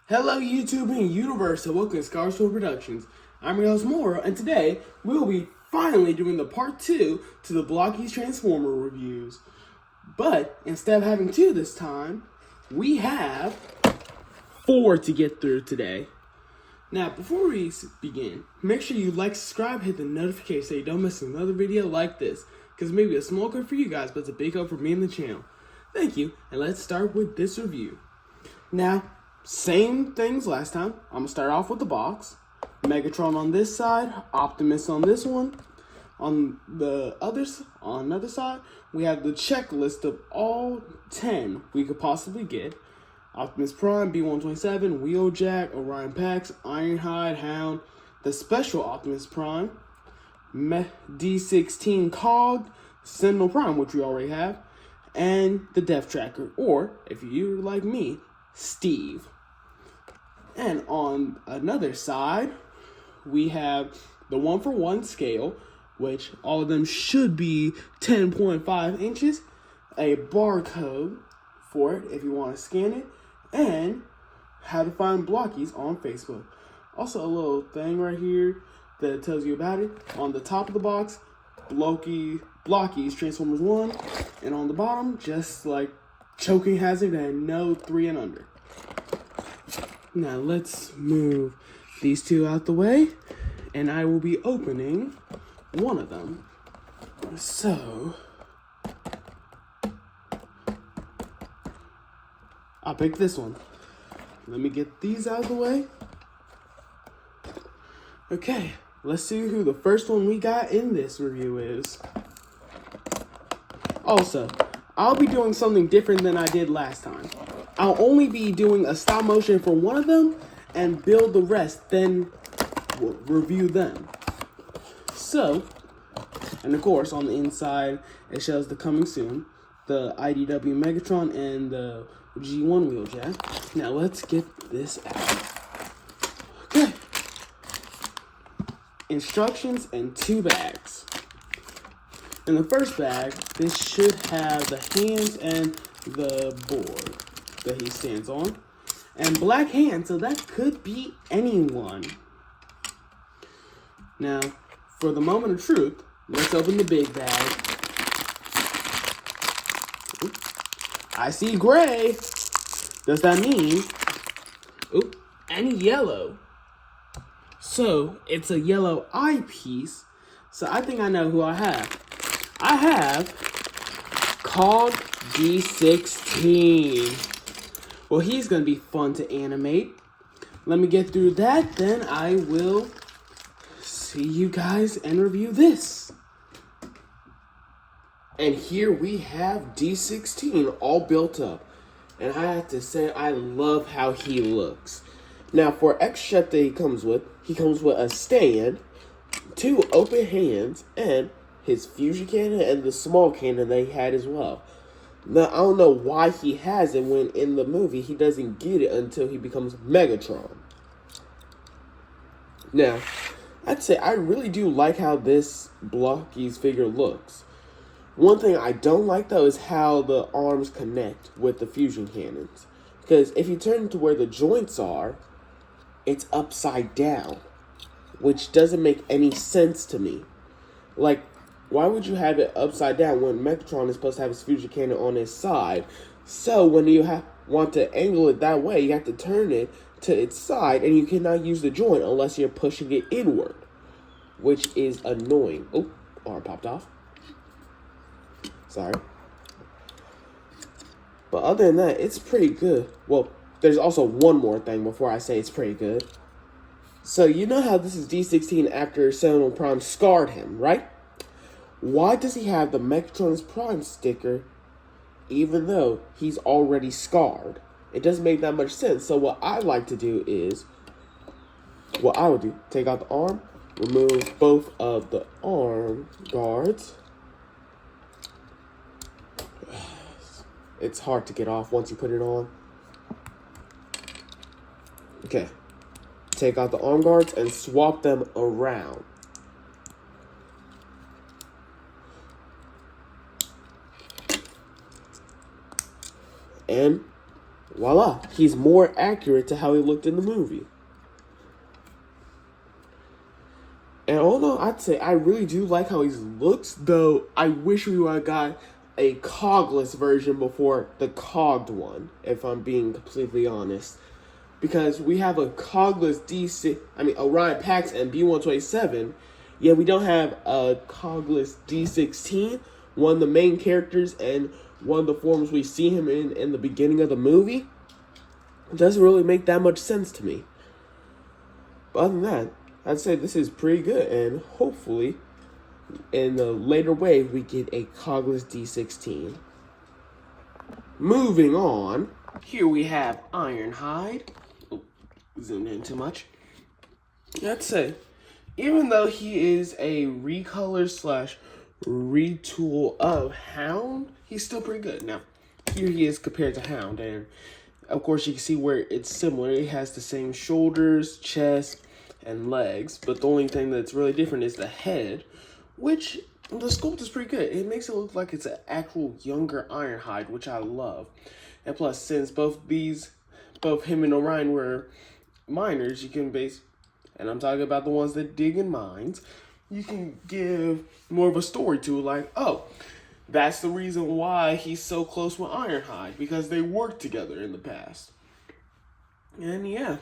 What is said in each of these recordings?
Hello YouTube and universe, and welcome to Scarstorm Productions. I'm your host Morro, and today we'll be finally doing the part 2 to the Blokees Transformer reviews. But instead of having 2 this time, we have 4 to get through today. Now, before we begin, make sure you like, subscribe, hit the notification so you don't miss another video like this, because it may be a small code for you guys, but it's a big code for me and the channel. Thank you, and let's start with this review. Now, same things last time. I'm going to start off with the box. Megatron on this side, Optimus on this one. On the other side, we have the checklist of all 10 we could possibly get. Optimus Prime, B-127, Wheeljack, Orion Pax, Ironhide, Hound, the special Optimus Prime, D16 Cog, Sentinel Prime, which we already have, and the Death Tracker, or, if you're like me, Steve. And on another side, we have the 1-for-1 scale, which all of them should be 10.5 inches, a barcode for it if you want to scan it, and how to find Blokees on Facebook. Also a little thing right here that tells you about it. On the top of the box, Blokees Transformers 1, and on the bottom, just like choking hazard and no 3 and under. Now let's move these 2 out the way, and I will be opening one of them. So, I'll pick this one. Let me get these out of the way. Okay, let's see who the first one we got in this review is. Also, I'll be doing something different than I did last time. I'll only be doing a stop motion for one of them and build the rest, then review them. So, and of course on the inside it shows the coming soon, the IDW Megatron and the G1 Wheeljack. Now let's get this out. Okay. Instructions and 2 bags. In the first bag, this should have the hands and the board that he stands on. And black hands, so that could be anyone. Now, for the moment of truth, let's open the big bag. I see gray. Does that mean, and yellow? So, it's a yellow eyepiece. So, I think I know who I have. I have Cog D16. Well, he's going to be fun to animate. Let me get through that, then I will see you guys and review this. And here we have D16 all built up. And I have to say, I love how he looks. Now, for extra that he comes with a stand, 2 open hands, and his fusion cannon and the small cannon that he had as well. Now, I don't know why he has it when in the movie he doesn't get it until he becomes Megatron. Now, I'd say I really do like how this Blokees figure looks. One thing I don't like, though, is how the arms connect with the fusion cannons. Because if you turn to where the joints are, it's upside down, which doesn't make any sense to me. Like, why would you have it upside down when Megatron is supposed to have his fusion cannon on his side? So when you want to angle it that way, you have to turn it to its side, and you cannot use the joint unless you're pushing it inward, which is annoying. Oh, arm popped off. Sorry. But other than that, it's pretty good. Well, there's also one more thing before I say it's pretty good. So you know how this is D16 after Sentinel Prime scarred him, right? Why does he have the Megatron's Prime sticker even though he's already scarred? It doesn't make that much sense. So what I like to do is, what I would do, take out the arm, remove both of the arm guards. It's hard to get off once you put it on. Okay. Take out the arm guards and swap them around. And voila, he's more accurate to how he looked in the movie. And although I'd say I really do like how he looks, though I wish we would have got a cogless version before the cogged one, if I'm being completely honest. Because we have a cogless Orion Pax and B127, yet we don't have a cogless D16, one of the main characters and one of the forms we see him in the beginning of the movie. It doesn't really make that much sense to me. But other than that, I'd say this is pretty good, and hopefully in the later wave we get a cogless D16. Moving on, here we have Ironhide. Oh, zoomed in too much. I'd say, even though he is a recolor / retool of Hound, he's still pretty good. Now, here he is compared to Hound, and of course you can see where it's similar. It has the same shoulders, chest, and legs, but the only thing that's really different is the head, which the sculpt is pretty good. It makes it look like it's an actual younger Ironhide, which I love. And plus, since both him and Orion were miners, you can and I'm talking about the ones that dig in mines, you can give more of a story to it, like, oh, that's the reason why he's so close with Ironhide, because they worked together in the past. And yeah,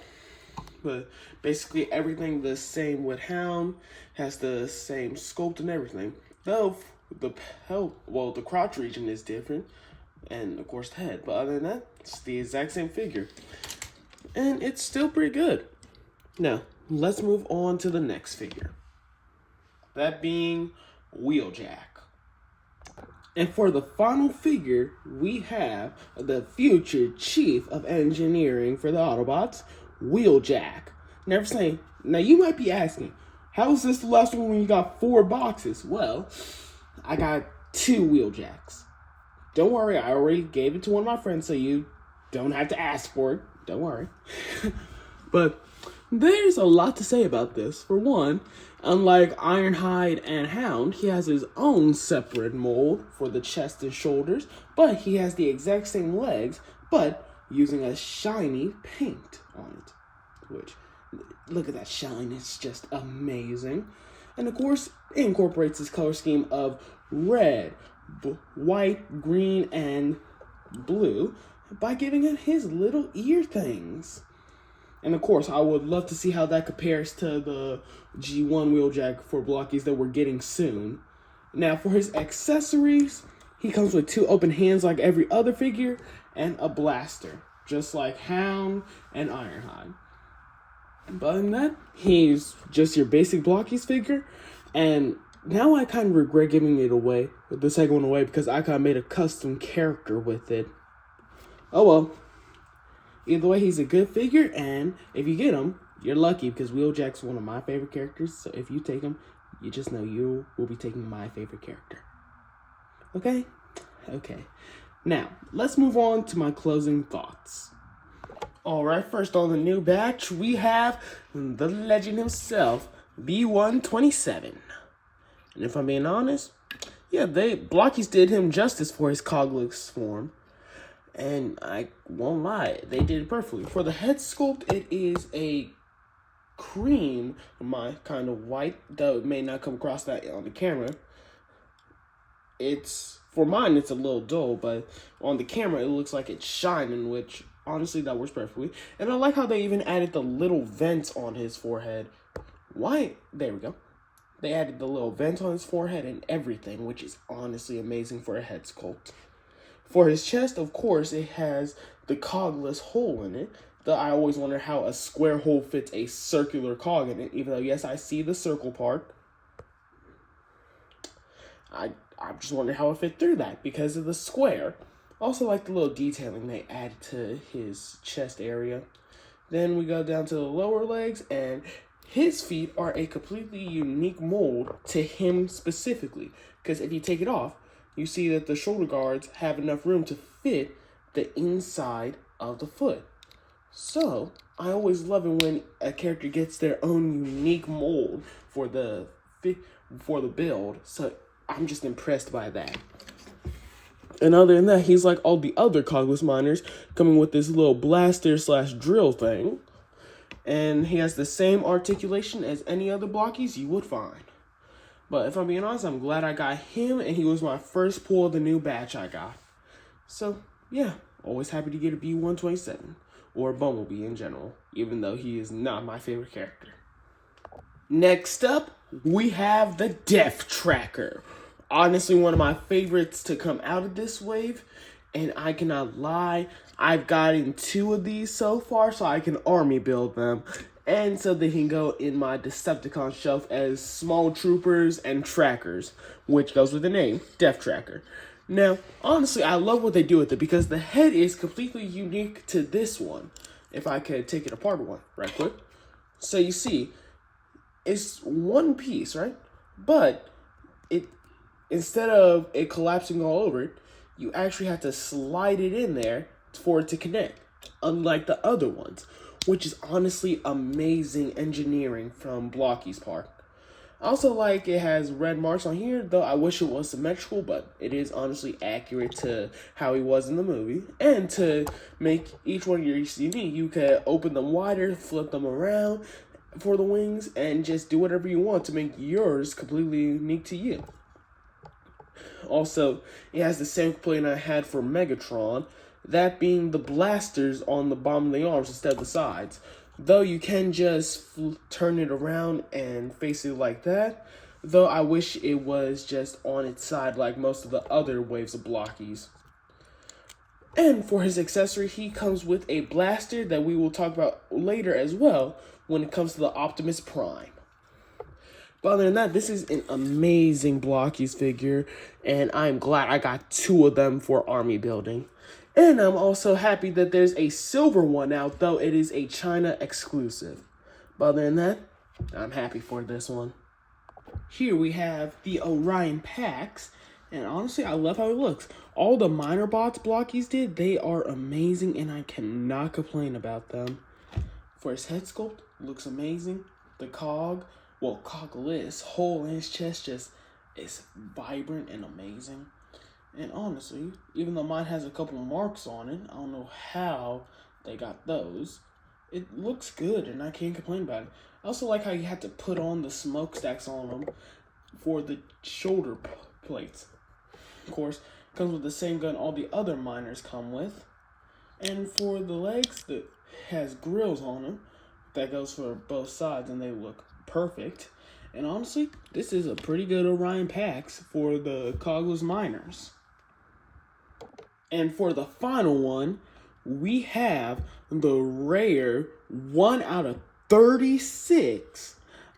but basically everything the same with Hound, has the same sculpt and everything. Though the crotch region is different, and of course the head. But other than that, it's the exact same figure, and it's still pretty good. Now let's move on to the next figure, that being Wheeljack. And for the final figure, we have the future chief of engineering for the Autobots, Wheeljack. Now you might be asking, how is this the last one when you got 4 boxes? Well, I got 2 Wheeljacks. Don't worry, I already gave it to one of my friends, so you don't have to ask for it. Don't worry. But there's a lot to say about this. For one, unlike Ironhide and Hound, he has his own separate mold for the chest and shoulders, but he has the exact same legs, but using a shiny paint on it. Which, look at that shine, it's just amazing. And of course, it incorporates his color scheme of red, white, green, and blue by giving him his little ear things. And of course, I would love to see how that compares to the G1 Wheeljack for Blokees that we're getting soon. Now, for his accessories, he comes with 2 open hands like every other figure, and a blaster, just like Hound and Ironhide. But other than that, he's just your basic Blokees figure, and now I kind of regret giving it away, the second one away, because I kind of made a custom character with it. Oh well. Either way, he's a good figure, and if you get him, you're lucky, because Wheeljack's one of my favorite characters, so if you take him, you just know you will be taking my favorite character. Okay? Okay. Now, let's move on to my closing thoughts. Alright, first on the new batch, we have the legend himself, B127. And if I'm being honest, yeah, Blokees did him justice for his cogless form. And I won't lie, they did it perfectly. For the head sculpt, it is a cream, my kind of white, though it may not come across that on the camera. For mine, it's a little dull, but on the camera, it looks like it's shining, which, honestly, that works perfectly. And I like how they even added the little vents on his forehead. Why? There we go. They added the little vent on his forehead and everything, which is honestly amazing for a head sculpt. For his chest, of course, it has the cogless hole in it. Though I always wonder how a square hole fits a circular cog in it, even though, yes, I see the circle part. I'm just wondering how it fit through that because of the square. Also like the little detailing they added to his chest area. Then we go down to the lower legs, and his feet are a completely unique mold to him specifically. Because if you take it off, you see that the shoulder guards have enough room to fit the inside of the foot. So, I always love it when a character gets their own unique mold for the build. So, I'm just impressed by that. And other than that, he's like all the other cogless miners, coming with this little blaster / drill thing. And he has the same articulation as any other Blokees you would find. But if I'm being honest, I'm glad I got him, and he was my first pull of the new batch I got. So, yeah, always happy to get a B-127, or Bumblebee in general, even though he is not my favorite character. Next up, we have the Death Tracker. Honestly, one of my favorites to come out of this wave, and I cannot lie, I've gotten 2 of these so far, so I can army build them, and so they can go in my Decepticon shelf as small troopers and trackers, which goes with the name, Death Tracker. Now, honestly, I love what they do with it, because the head is completely unique to this one. If I could take it apart right quick. So you see, it's one piece, right? But instead of it collapsing all over it, you actually have to slide it in there for it to connect, unlike the other ones, which is honestly amazing engineering from Blokees' part. I also like it has red marks on here, though I wish it was symmetrical, but it is honestly accurate to how he was in the movie. And to make each one of your unique, you can open them wider, flip them around for the wings, and just do whatever you want to make yours completely unique to you. Also, it has the same complaint I had for Megatron, that being the blasters on the bottom of the arms instead of the sides. Though you can just turn it around and face it like that, though I wish it was just on its side like most of the other waves of Blokees. And for his accessory, he comes with a blaster that we will talk about later as well when it comes to the Optimus Prime. But other than that, this is an amazing Blokees figure, and I'm glad I got 2 of them for army building. And I'm also happy that there's a silver one out, though it is a China exclusive. But other than that, I'm happy for this one. Here we have the Orion Pax, and honestly, I love how it looks. All the minor bots Blokees did, they are amazing, and I cannot complain about them. For his head sculpt, looks amazing. The cogless hole in his chest just is vibrant and amazing. And honestly, even though mine has a couple marks on it, I don't know how they got those. It looks good, and I can't complain about it. I also like how you had to put on the smokestacks on them for the shoulder plates. Of course, comes with the same gun all the other miners come with. And for the legs, that has grills on them. That goes for both sides, and they look perfect. And honestly, this is a pretty good Orion Pax for the cogless miners. And for the final one, we have the rare 1 out of 36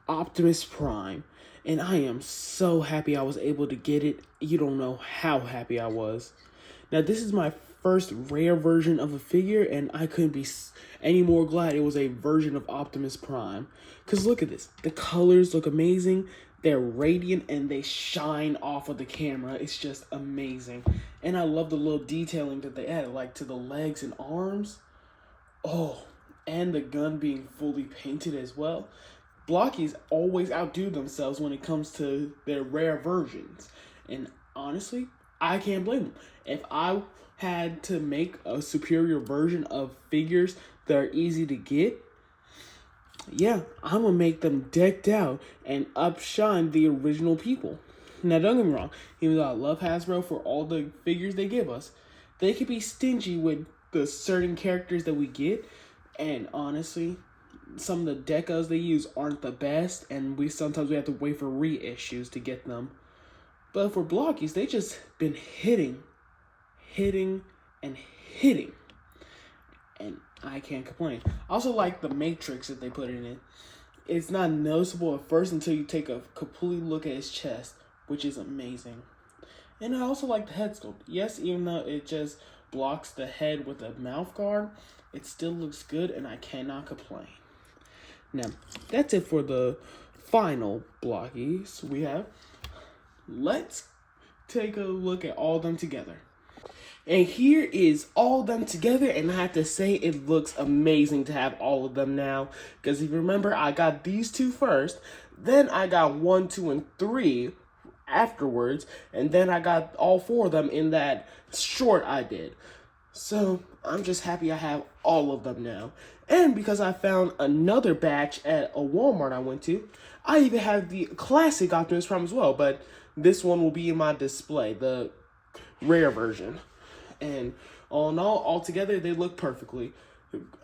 Optimus Prime. And I am so happy I was able to get it. You don't know how happy I was. Now, this is my first rare version of a figure, and I couldn't be any more glad it was a version of Optimus Prime. Because look at this. The colors look amazing. They're radiant and they shine off of the camera. It's just amazing. And I love the little detailing that they added, like to the legs and arms. Oh, and the gun being fully painted as well. Blokees always outdo themselves when it comes to their rare versions. And honestly, I can't blame them. If I had to make a superior version of figures that are easy to get, yeah, I'm going to make them decked out and upshine the original people. Now, don't get me wrong, even though I love Hasbro for all the figures they give us, they can be stingy with the certain characters that we get, and honestly, some of the decos they use aren't the best, and sometimes we have to wait for reissues to get them. But for Blokees, they just been hitting, and I can't complain. I also like the matrix that they put in it. It's not noticeable at first until you take a complete look at his chest, which is amazing. And I also like the head sculpt. Yes, even though it just blocks the head with a mouth guard, it still looks good, and I cannot complain. Now, that's it for the final Blokees we have. Let's take a look at all of them together. And here is all of them together, and I have to say it looks amazing to have all of them now. Because if you remember, I got these 2 first, then I got 1, 2, and 3 afterwards, and then I got all 4 of them in that short I did. So I'm just happy I have all of them now. And because I found another batch at a Walmart I went to, I even have the classic Optimus Prime as well, but this one will be in my display, the rare version. And all in all together, they look perfectly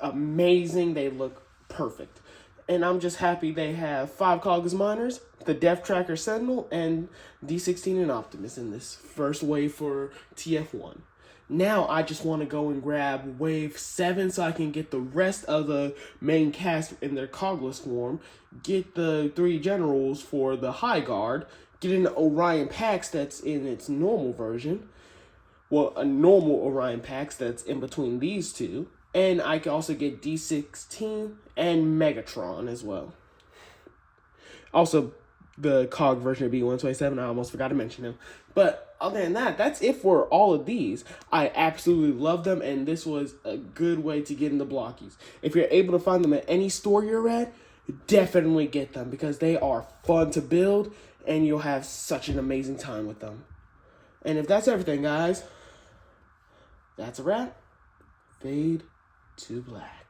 amazing. They look perfect. And I'm just happy they have 5 Cogs Miners, the Death Tracker Sentinel, and D16 and Optimus in this first wave for TFOne. Now I just want to go and grab wave 7 so I can get the rest of the main cast in their cogless form, get the 3 generals for the High Guard, get an Orion Pax that's in its normal version, well, a normal Orion Pax that's in between these two, and I can also get D16 and Megatron as well. Also, the COG version of B127, I almost forgot to mention him. But other than that, that's it for all of these. I absolutely love them, and this was a good way to get into Blokees. If you're able to find them at any store you're at, definitely get them, because they are fun to build, and you'll have such an amazing time with them. And if that's everything, guys, that's a wrap. Fade to black.